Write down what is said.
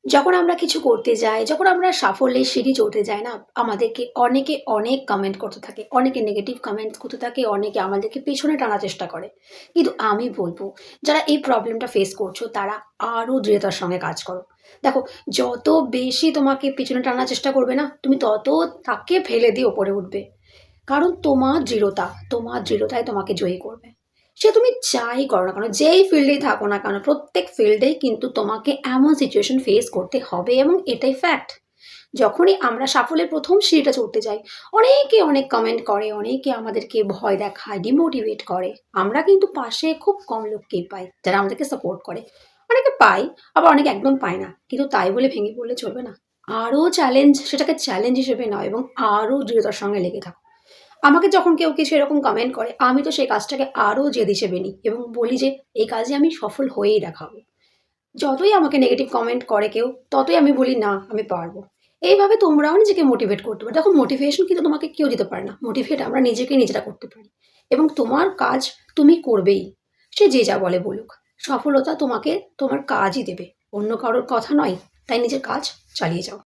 যখন আমরা কিছু করতে যাই, যখন আমরা সাফল্যের সিঁড়ি চড়তে যাই না, আমাদেরকে অনেকে অনেক কমেন্ট করতে থাকে। অনেকে নেগেটিভ কমেন্টস করতে থাকে, অনেকে আমাদেরকে পেছনে টানার চেষ্টা করে। কিন্তু আমি বলব, যারা এই প্রবলেমটা ফেস করছো, তারা আরও দৃঢ়তার সঙ্গে কাজ করো। দেখো, যত বেশি তোমাকে পেছনে টানার চেষ্টা করবে না, তুমি তত তাকে ফেলে দিয়ে ওপরে উঠবে। কারণ তোমার দৃঢ়তাই তোমাকে জয়ী করবে। সে তুমি যাই করো না কেন, যেই ফিল্ডেই থাকো না কেন, প্রত্যেক ফিল্ডেই কিন্তু তোমাকে এমন সিচুয়েশন ফেস করতে হবে এবং এটাই ফ্যাক্ট। যখনই আমরা সাফল্যের ১ম সিঁড়িটা চড়তে যাই, অনেকে অনেক কমেন্ট করে, অনেকে আমাদেরকে ভয় দেখায়, ডিমোটিভেট করে। আমরা কিন্তু পাশে খুব কম লোককেই পাই, যারা আমাদেরকে সাপোর্ট করে। অনেকে পাই, আবার অনেকে একদম পায় না। কিন্তু তাই বলে ভেঙে পড়লে চলবে না। আরও চ্যালেঞ্জ, সেটাকে চ্যালেঞ্জ হিসেবে নাও এবং আরও দৃঢ়তার সঙ্গে লেগে থাকো। আমাকে যখন কেউ কিছু এরকম কমেন্ট করে, আমি তো সেই কাজটাকে আরও জেদ হিসেবে নিই এবং বলি যে, এই কাজে আমি সফল হয়েই দেখাবো। যতই আমাকে নেগেটিভ কমেন্ট করে কেউ, ততই আমি বলি, "না, আমি পারবো।" এইভাবে তোমরাও নিজেকে মোটিভেট করতে পারো। দেখো, মোটিভেশন কিন্তু তোমাকে কেউ দিতে পারে না। মোটিভেট আমরা নিজেকেই নিজেরা করতে পারি এবং তোমার কাজ তুমি করবেই। সে যে যা বলে বলুক। সফলতা তোমাকে তোমার কাজই দেবে। অন্য কারোর কথা নয়। তাই নিজের কাজ চালিয়ে যাও।